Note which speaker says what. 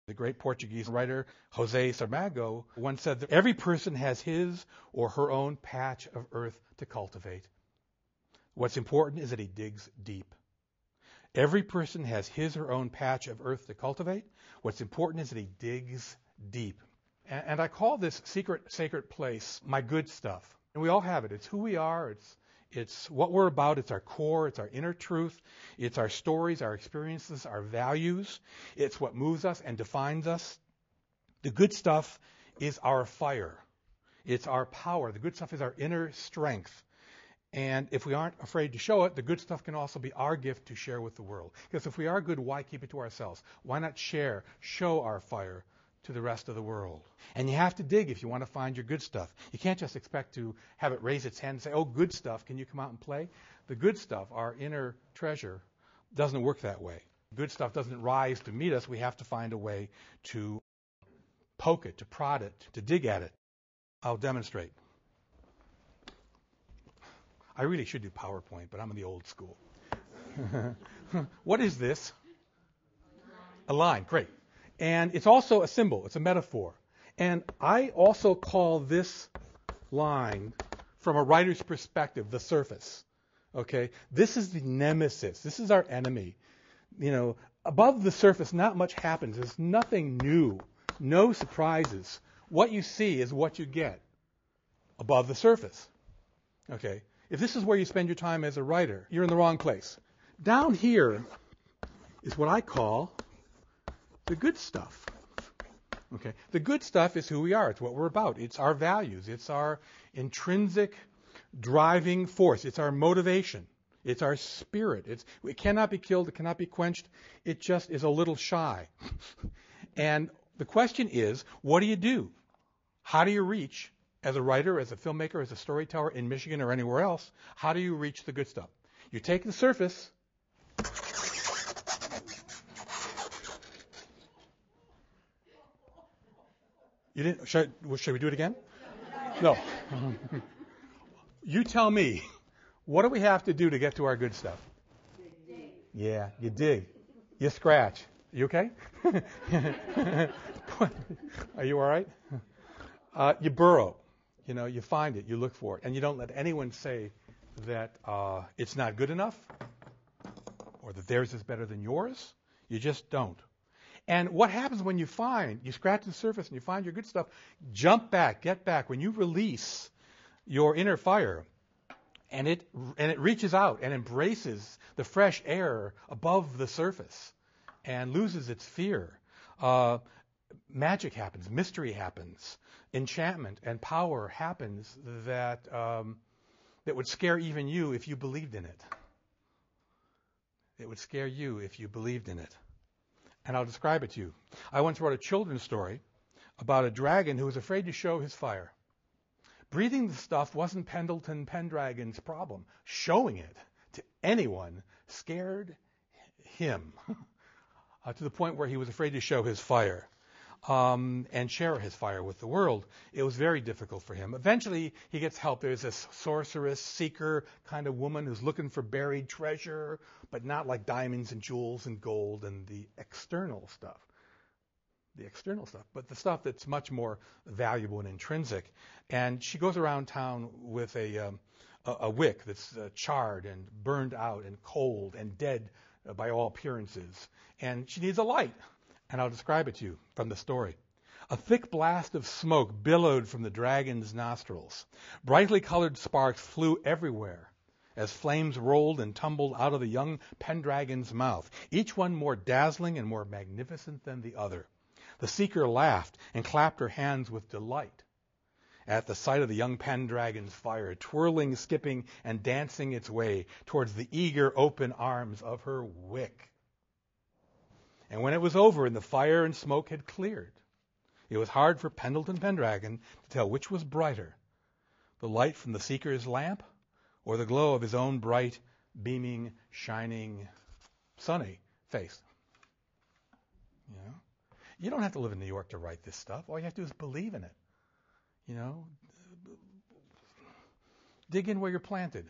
Speaker 1: The great Portuguese writer José Saramago once said that every person has his or her own patch of earth to cultivate. What's important is that he digs deep. Every person has his or her own patch of earth to cultivate. What's important is that he digs deep. And I call this secret, sacred place my good stuff. And we all have it. It's who we are. It's what we're about. It's our core. It's our inner truth. It's our stories, our experiences, our values. It's what moves us and defines us. The good stuff is our fire. It's our power. The good stuff is our inner strength. And if we aren't afraid to show it, the good stuff can also be our gift to share with the world. Because if we are good, why keep it to ourselves? Why not show our fire to the rest of the world? And you have to dig if you want to find your good stuff. You can't just expect to have it raise its hand and say, oh, good stuff, can you come out and play? The good stuff, our inner treasure, doesn't work that way. Good stuff doesn't rise to meet us. We have to find a way to poke it, to prod it, to dig at it. I'll demonstrate. I really should do PowerPoint, but I'm in the old school. What is this? A line, great. And it's also a symbol. It's a metaphor. And I also call this line, from a writer's perspective, the surface. Okay? This is the nemesis. This is our enemy. You know, above the surface, not much happens. There's nothing new. No surprises. What you see is what you get above the surface. Okay? If this is where you spend your time as a writer, you're in the wrong place. Down here is what I call the good stuff. Okay? The good stuff is who we are. It's what we're about. It's our values. It's our intrinsic driving force. It's our motivation. It's our spirit. It cannot be killed. It cannot be quenched. It just is a little shy. And the question is, what do? How do you reach, as a writer, as a filmmaker, as a storyteller in Michigan or anywhere else, how do you reach the good stuff? You take the surface. You didn't? Should we do it again? No. You tell me. What do we have to do to get to our good stuff? Dig. Yeah, you dig. You scratch. You okay? Are you all right? You burrow. You know, you find it. You look for it. And you don't let anyone say that it's not good enough or that theirs is better than yours. You just don't. And what happens when you scratch the surface and you find your good stuff, jump back, get back. When you release your inner fire and it reaches out and embraces the fresh air above the surface and loses its fear, magic happens, mystery happens, enchantment and power happens that would scare even you if you believed in it. It would scare you if you believed in it. And I'll describe it to you. I once wrote a children's story about a dragon who was afraid to show his fire. Breathing the stuff wasn't Pendleton Pendragon's problem. Showing it to anyone scared him to the point where he was afraid to show his fire and share his fire with the world. It was very difficult for him. Eventually, he gets help. There's this sorceress, seeker kind of woman who's looking for buried treasure, but not like diamonds and jewels and gold and the external stuff. But the stuff that's much more valuable and intrinsic. And she goes around town with a wick that's charred and burned out and cold and dead by all appearances. And she needs a light. And I'll describe it to you from the story. A thick blast of smoke billowed from the dragon's nostrils. Brightly colored sparks flew everywhere as flames rolled and tumbled out of the young Pendragon's mouth, each one more dazzling and more magnificent than the other. The seeker laughed and clapped her hands with delight at the sight of the young Pendragon's fire, twirling, skipping, and dancing its way towards the eager, open arms of her wick. And when it was over and the fire and smoke had cleared, it was hard for Pendleton Pendragon to tell which was brighter, the light from the seeker's lamp or the glow of his own bright, beaming, shining, sunny face. You know? You don't have to live in New York to write this stuff. All you have to do is believe in it. You know? Dig in where you're planted.